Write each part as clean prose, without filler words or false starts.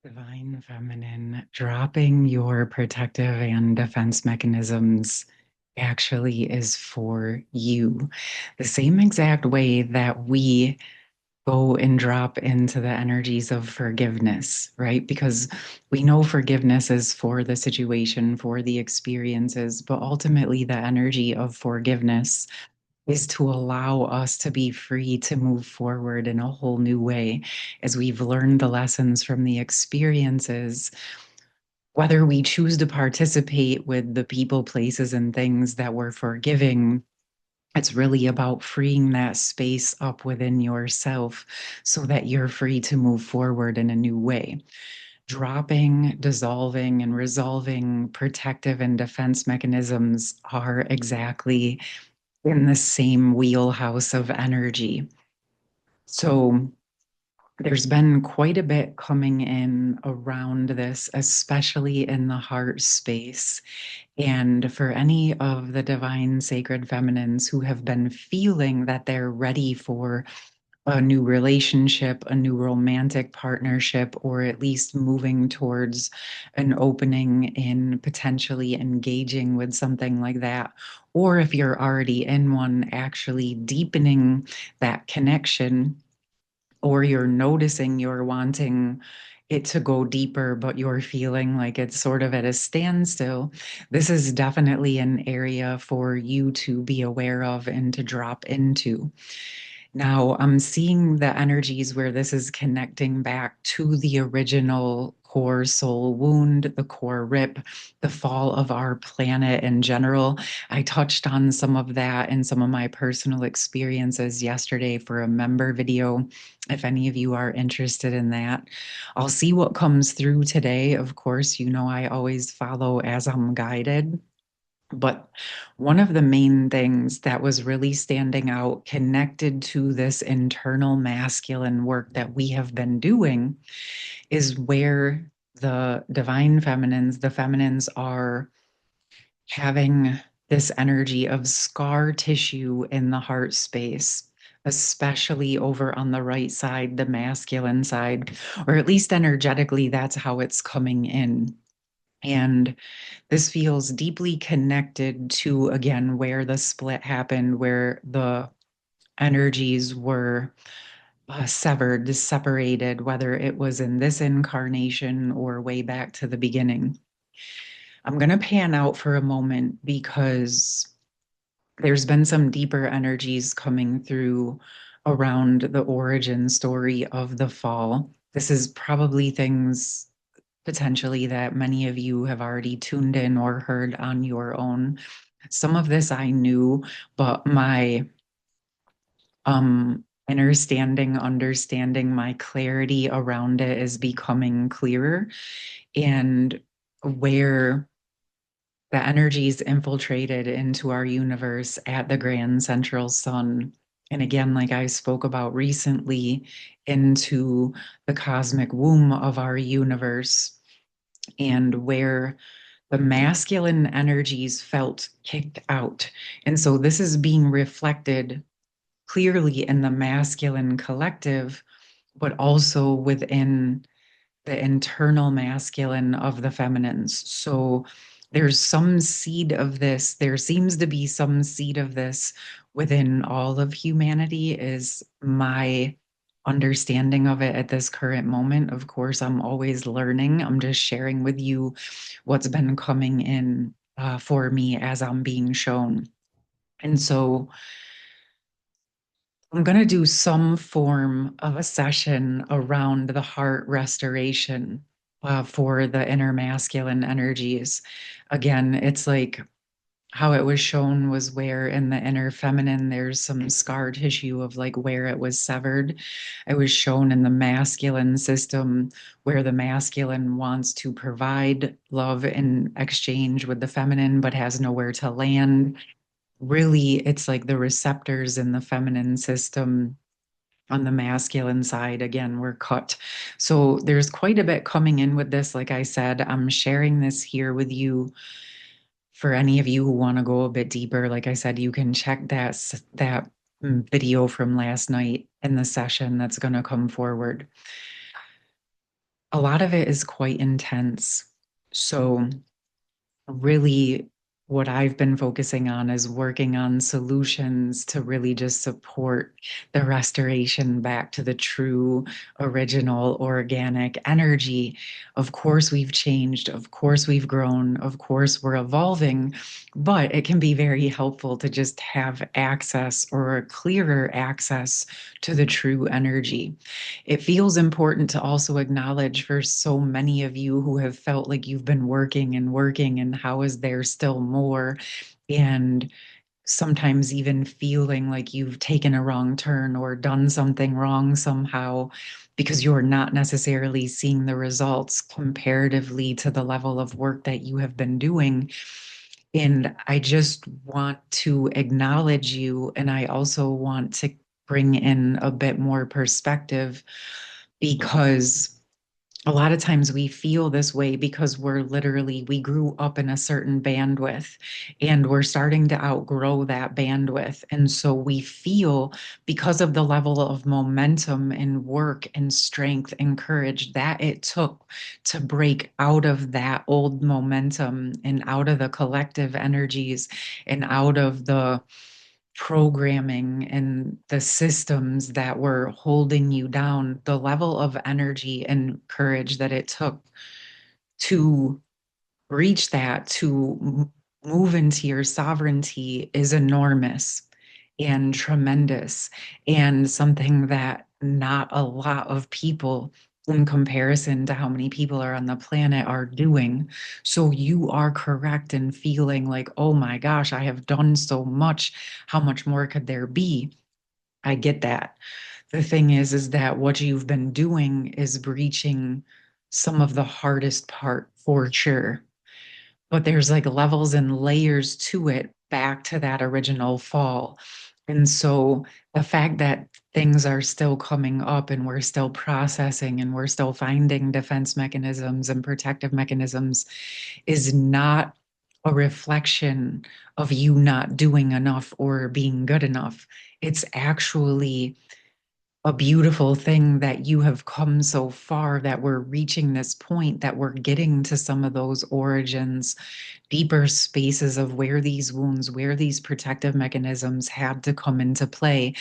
Divine feminine, dropping your protective and defense mechanisms actually is for you. The same exact way that we go and drop into the energies of forgiveness, right? Because we know forgiveness is for the situation, for the experiences, but ultimately the energy of forgiveness is to allow us to be free to move forward in a whole new way as we've learned the lessons from the experiences, whether we choose to participate with the people, places, and things that we're forgiving. It's really about freeing that space up within yourself so that you're free to move forward in a new way. Dropping, dissolving, and resolving protective and defense mechanisms are exactly in the same wheelhouse of energy. So there's been quite a bit coming in around this, especially in the heart space. And for any of the divine sacred feminines who have been feeling that they're ready for a new relationship, a new romantic partnership, or at least moving towards an opening in potentially engaging with something like that. Or if you're already in one, actually deepening that connection, or you're noticing you're wanting it to go deeper, but you're feeling like it's sort of at a standstill, this is definitely an area for you to be aware of and to drop into. Now, I'm seeing the energies where this is connecting back to the original core soul wound, the core rip, the fall of our planet in general. I touched on some of that in some of my personal experiences yesterday for a member video. If any of you are interested in that, I'll see what comes through today. Of course, you know, I always follow as I'm guided. But one of the main things that was really standing out connected to this internal masculine work that we have been doing is where the divine feminines, the feminines are having this energy of scar tissue in the heart space, especially over on the right side, the masculine side, or at least energetically, that's how it's coming in. And this feels deeply connected to, again, where the split happened, where the energies were severed, separated, whether it was in this incarnation or way back to the beginning. I'm going to pan out for a moment because there's been some deeper energies coming through around the origin story of the fall. This is probably things potentially that many of you have already tuned in or heard on your own. Some of this I knew, but my understanding, my clarity around it is becoming clearer, and where the energies infiltrated into our universe at the grand central sun. And again, like I spoke about recently, into the cosmic womb of our universe, and where the masculine energies felt kicked out. And so this is being reflected clearly in the masculine collective, but also within the internal masculine of the feminines. So there's some seed of this, there seems to be some seed of this within all of humanity, is my understanding of it at this current moment. Of course, I'm always learning. I'm just sharing with you what's been coming in for me as I'm being shown. And so I'm going to do some form of a session around the heart restoration for the inner masculine energies. Again, it's like how it was shown was where in the inner feminine there's some scar tissue of like where it was severed. It was shown in the masculine system where the masculine wants to provide love in exchange with the feminine but has nowhere to land. Really, it's like the receptors in the feminine system on the masculine side again were cut. So there's quite a bit coming in with this. Like I said, I'm sharing this here with you. For any of you who want to go a bit deeper, like I said, you can check that video from last night in the session that's going to come forward. a lot of it is quite intense. So really what I've been focusing on is working on solutions to really just support the restoration back to the true, original, organic energy. Of course, we've changed. Of course, we've grown. Of course, we're evolving. But it can be very helpful to just have access or a clearer access to the true energy. It feels important to also acknowledge for so many of you who have felt like you've been working and working, and how is there still more? And sometimes even feeling like you've taken a wrong turn or done something wrong somehow because you're not necessarily seeing the results comparatively to the level of work that you have been doing. And I just want to acknowledge you. And I also want to bring in a bit more perspective because a lot of times we feel this way because we grew up in a certain bandwidth and we're starting to outgrow that bandwidth. And so we feel, because of the level of momentum and work and strength and courage that it took to break out of that old momentum and out of the collective energies and out of the programming and the systems that were holding you down, the level of energy and courage that it took to reach that, to move into your sovereignty is enormous and tremendous, and something that not a lot of people, in comparison to how many people are on the planet, are doing. So you are correct in feeling like, oh my gosh, I have done so much. How much more could there be? I get that. The thing is that what you've been doing is breaching some of the hardest part for sure, but there's like levels and layers to it back to that original fall. And so the fact that things are still coming up and we're still processing and we're still finding defense mechanisms and protective mechanisms is not a reflection of you not doing enough or being good enough. It's actually a beautiful thing that you have come so far, that we're reaching this point, that we're getting to some of those origins, deeper spaces of where these wounds, where these protective mechanisms had to come into play.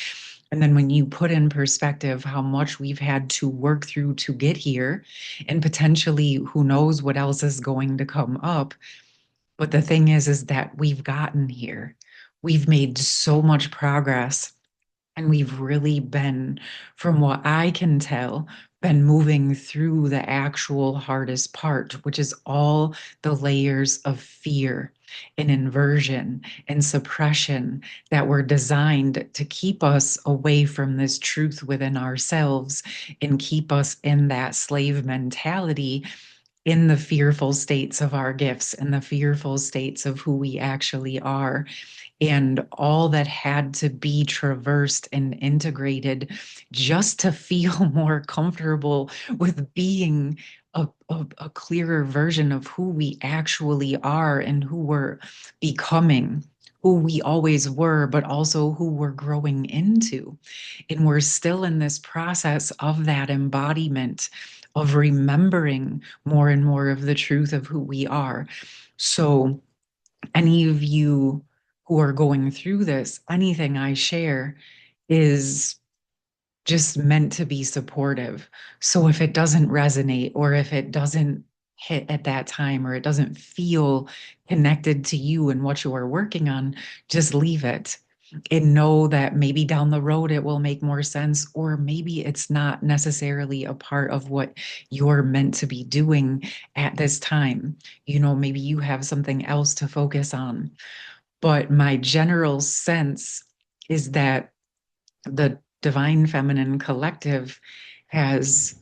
And then when you put in perspective how much we've had to work through to get here, and potentially who knows what else is going to come up. But the thing is that we've gotten here. We've made so much progress, and we've really been, from what I can tell, been moving through the actual hardest part, which is all the layers of fear and inversion and suppression that were designed to keep us away from this truth within ourselves and keep us in that slave mentality, in the fearful states of our gifts and the fearful states of who we actually are, and all that had to be traversed and integrated just to feel more comfortable with being a clearer version of who we actually are and who we're becoming, who we always were, but also who we're growing into. And we're still in this process of that embodiment, of remembering more and more of the truth of who we are. So, any of you who are going through this, anything I share is just meant to be supportive. So if it doesn't resonate, or if it doesn't hit at that time, or it doesn't feel connected to you and what you are working on, just leave it and know that maybe down the road it will make more sense, or maybe it's not necessarily a part of what you're meant to be doing at this time. Maybe you have something else to focus on. But my general sense is that the Divine Feminine Collective has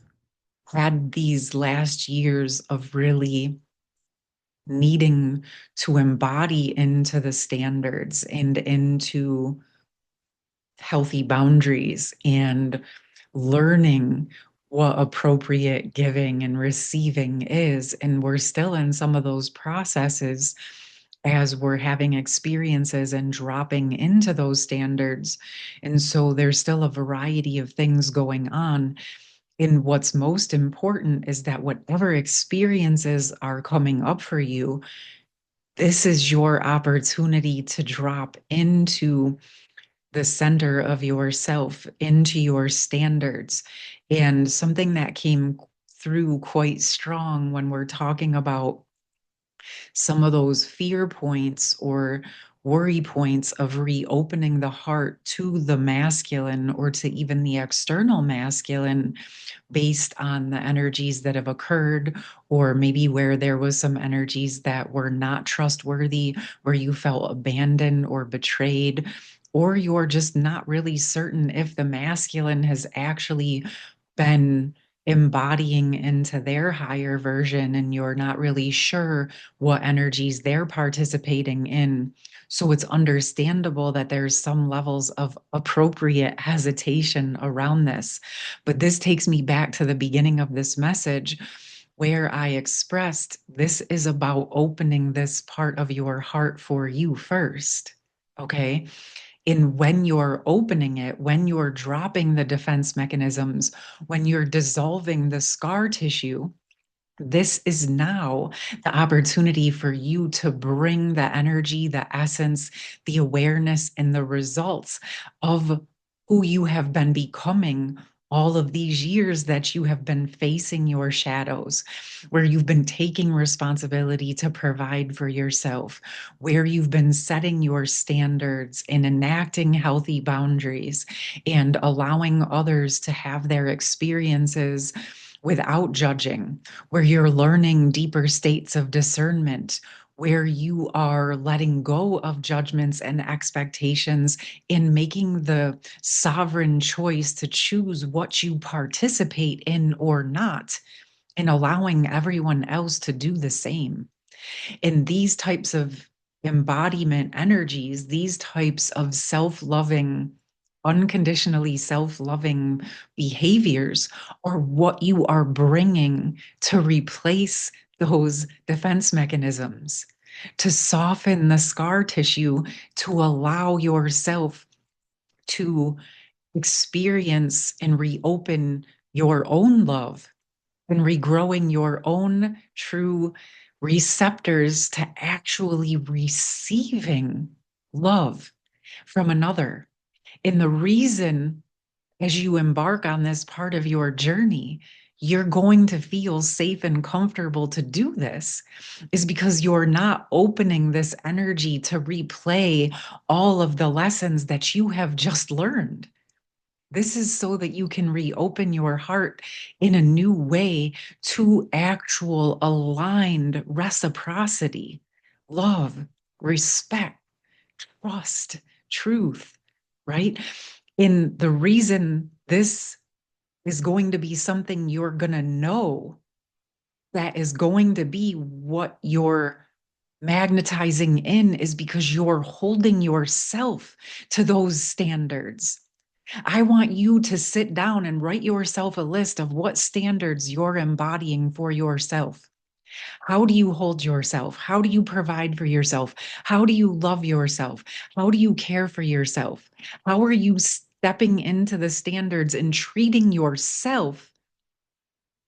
had these last years of really needing to embody into the standards and into healthy boundaries and learning what appropriate giving and receiving is. And we're still in some of those processes as we're having experiences and dropping into those standards. And so there's still a variety of things going on. And what's most important is that whatever experiences are coming up for you, this is your opportunity to drop into the center of yourself, into your standards. And something that came through quite strong when we're talking about some of those fear points or worry points of reopening the heart to the masculine or to even the external masculine based on the energies that have occurred, or maybe where there was some energies that were not trustworthy, where you felt abandoned or betrayed, or you're just not really certain if the masculine has actually been embodying into their higher version and you're not really sure what energies they're participating in. So it's understandable that there's some levels of appropriate hesitation around this. But this takes me back to the beginning of this message where I expressed this is about opening this part of your heart for you first. Okay. And when you're opening it, when you're dropping the defense mechanisms, when you're dissolving the scar tissue, this is now the opportunity for you to bring the energy, the essence, the awareness, and the results of who you have been becoming all of these years that you have been facing your shadows, where you've been taking responsibility to provide for yourself, where you've been setting your standards and enacting healthy boundaries and allowing others to have their experiences without judging, where you're learning deeper states of discernment, where you are letting go of judgments and expectations in making the sovereign choice to choose what you participate in or not, and allowing everyone else to do the same. And these types of embodiment energies, these types of self loving, unconditionally self loving behaviors are what you are bringing to replace those defense mechanisms, to soften the scar tissue, to allow yourself to experience and reopen your own love and regrowing your own true receptors to actually receiving love from another. And the reason, as you embark on this part of your journey, you're going to feel safe and comfortable to do this is because you're not opening this energy to replay all of the lessons that you have just learned. This is so that you can reopen your heart in a new way to actual aligned reciprocity, love, respect, trust, truth, right? And the reason this is going to be something you're going to know that is going to be what you're magnetizing in is because you're holding yourself to those standards. I want you to sit down and write yourself a list of what standards you're embodying for yourself. How do you hold yourself? How do you provide for yourself? How do you love yourself? How do you care for yourself? How are you stepping into the standards and treating yourself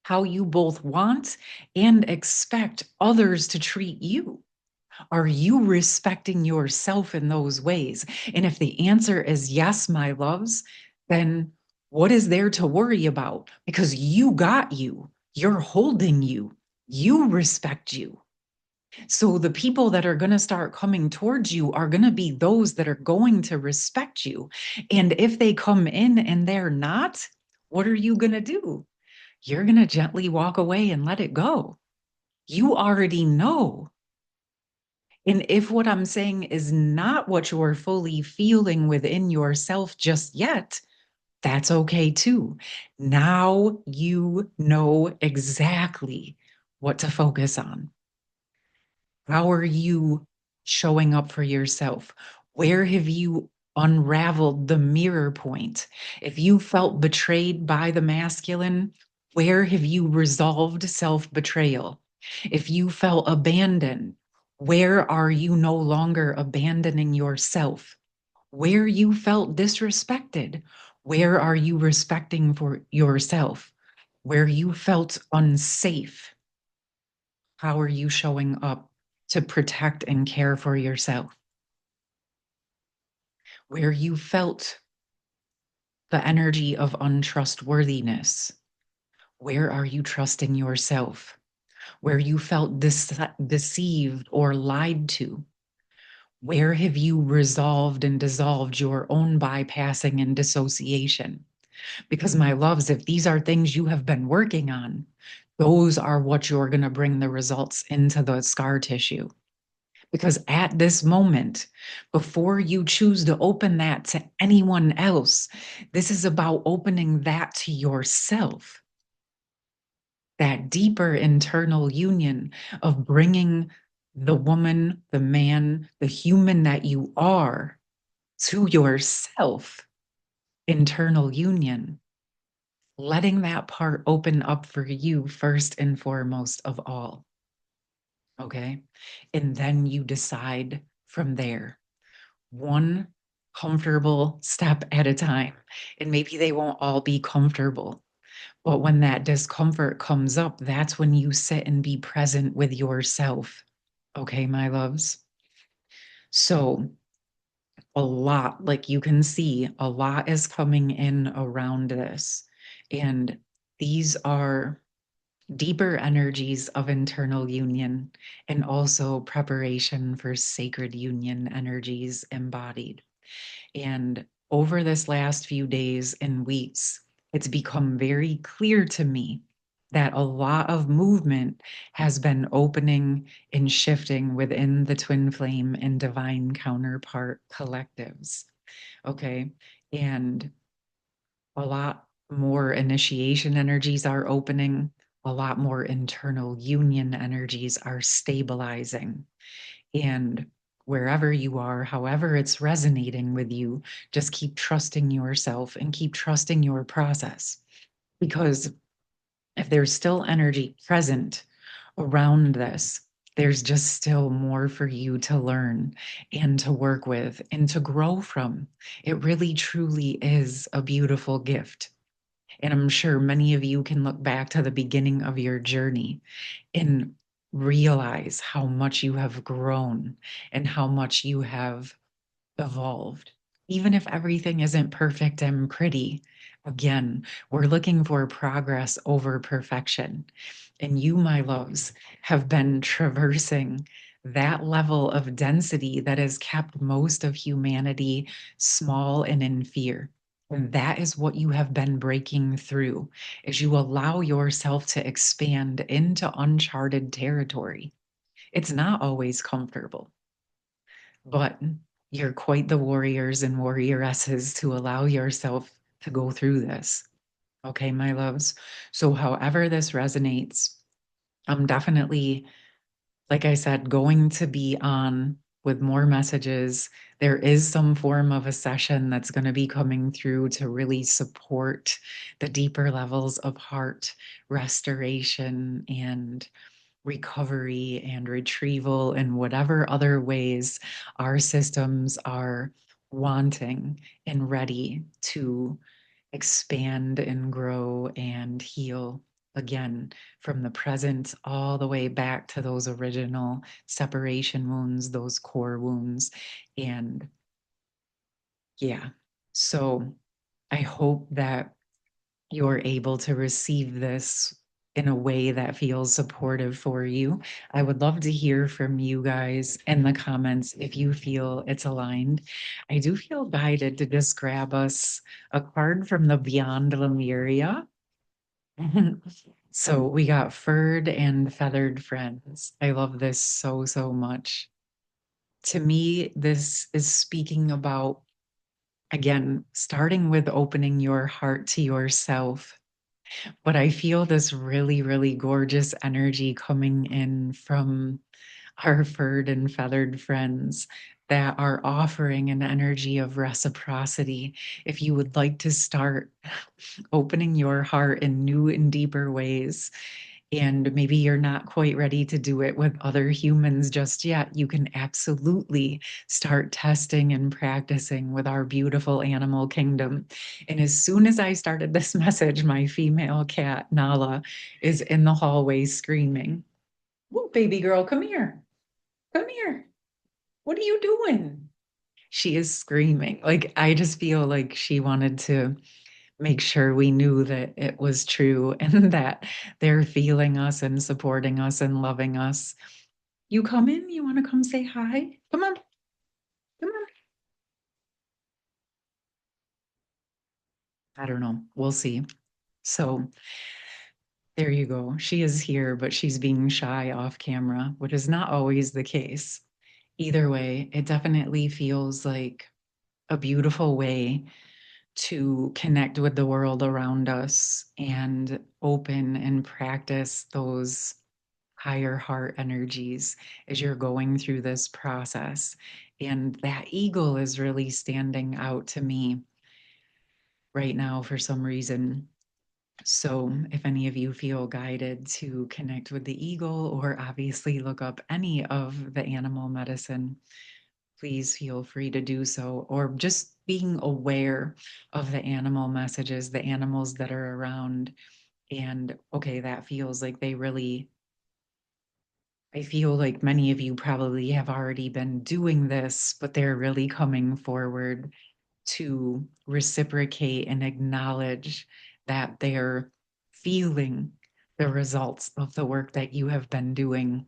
how you both want and expect others to treat you? Are you respecting yourself in those ways? And if the answer is yes, my loves, then what is there to worry about? Because you got you, you're holding you, you respect you. So the people that are going to start coming towards you are going to be those that are going to respect you. And if they come in and they're not, what are you going to do? You're going to gently walk away and let it go. You already know. And if what I'm saying is not what you're fully feeling within yourself just yet, that's okay too. Now you know exactly what to focus on. How are you showing up for yourself? Where have you unraveled the mirror point? If you felt betrayed by the masculine, where have you resolved self betrayal? If you felt abandoned, where are you no longer abandoning yourself? Where you felt disrespected, where are you respecting for yourself? Where you felt unsafe, how are you showing up to protect and care for yourself? Where you felt the energy of untrustworthiness, where are you trusting yourself? Where you felt deceived or lied to, where have you resolved and dissolved your own bypassing and dissociation? Because, my loves, if these are things you have been working on, those are what you're going to bring the results into the scar tissue. Because at this moment, before you choose to open that to anyone else, this is about opening that to yourself. That deeper internal union of bringing the woman, the man, the human that you are to yourself, internal union, letting that part open up for you first and foremost of all. Okay. And then you decide from there, one comfortable step at a time. And maybe they won't all be comfortable. But when that discomfort comes up, that's when you sit and be present with yourself. Okay, my loves? So, a lot, like you can see, a lot is coming in around this. And these are deeper energies of internal union and also preparation for sacred union energies embodied. And over this last few days and weeks, it's become very clear to me that a lot of movement has been opening and shifting within the twin flame and divine counterpart collectives. Okay. And a lot more initiation energies are opening, a lot more internal union energies are stabilizing. And wherever you are, however it's resonating with you, just keep trusting yourself and keep trusting your process. Because if there's still energy present around this, there's just still more for you to learn and to work with and to grow from. It really, truly is a beautiful gift. And I'm sure many of you can look back to the beginning of your journey and realize how much you have grown and how much you have evolved. Even if everything isn't perfect and pretty, again, we're looking for progress over perfection. And you, my loves, have been traversing that level of density that has kept most of humanity small and in fear. And that is what you have been breaking through as you allow yourself to expand into uncharted territory. It's not always comfortable, but you're quite the warriors and warrioresses to allow yourself to go through this. Okay, my loves. So, however this resonates, I'm definitely, like I said, going to be on with more messages. There is some form of a session that's going to be coming through to really support the deeper levels of heart restoration and recovery and retrieval in whatever other ways our systems are wanting and ready to expand and grow and heal again from the present all the way back to those original separation wounds, those core wounds. And yeah, so I hope that you're able to receive this in a way that feels supportive for you. I would love to hear from you guys in the comments if you feel it's aligned. I do feel guided to just grab us a card from the Beyond Lemuria. So we got furred and feathered friends. I love this so, so much. To me, this is speaking about, again, starting with opening your heart to yourself. But I feel this really, really gorgeous energy coming in from our furred and feathered friends that are offering an energy of reciprocity. If you would like to start opening your heart in new and deeper ways And maybe you're not quite ready to do it with other humans just yet. You can absolutely start testing and practicing with our beautiful animal kingdom. And as soon as I started this message, my female cat, Nala, is in the hallway screaming, "Whoa, baby girl, come here. Come here. What are you doing?" She is screaming. Like, I just feel like she wanted to make sure we knew that it was true and that they're feeling us and supporting us and loving us. You come in? You want to come say hi? Come on, come on. I don't know. We'll see. So there you go. She is here, but she's being shy off camera, which is not always the case. Either way, it definitely feels like a beautiful way to connect with the world around us and open and practice those higher heart energies as you're going through this process. And that eagle is really standing out to me right now for some reason. So, if any of you feel guided to connect with the eagle or obviously look up any of the animal medicine, please feel free to do so. Or just being aware of the animal messages, the animals that are around. And okay, that feels like they really I feel like many of you probably have already been doing this, but they're really coming forward to reciprocate and acknowledge that they're feeling the results of the work that you have been doing.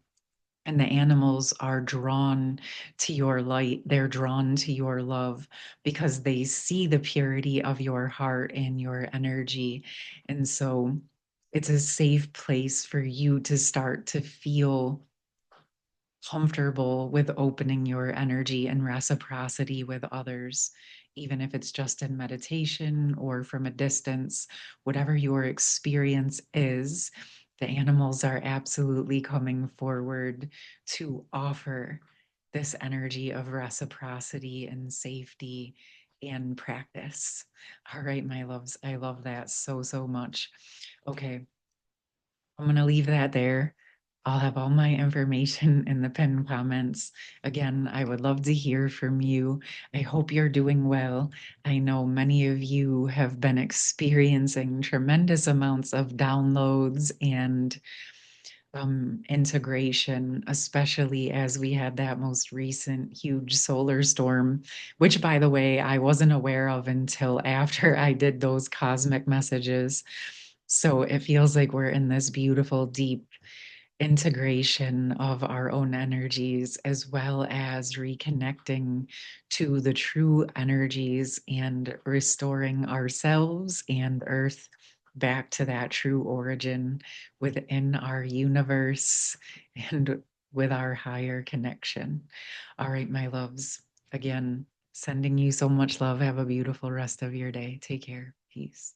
And the animals are drawn to your light. They're drawn to your love because they see the purity of your heart and your energy. And so it's a safe place for you to start to feel comfortable with opening your energy and reciprocity with others, even if it's just in meditation or from a distance, whatever your experience is, the animals are absolutely coming forward to offer this energy of reciprocity and safety and practice. All right, my loves, I love that so, so much. Okay, I'm going to leave that there. I'll have all my information in the pinned comments. Again, I would love to hear from you. I hope you're doing well. I know many of you have been experiencing tremendous amounts of downloads and integration, especially as we had that most recent huge solar storm, which, by the way, I wasn't aware of until after I did those cosmic messages. So it feels like we're in this beautiful, deep integration of our own energies, as well as reconnecting to the true energies and restoring ourselves and Earth back to that true origin within our universe and with our higher connection. All right, my loves, again, sending you so much love. Have a beautiful rest of your day. Take care. Peace.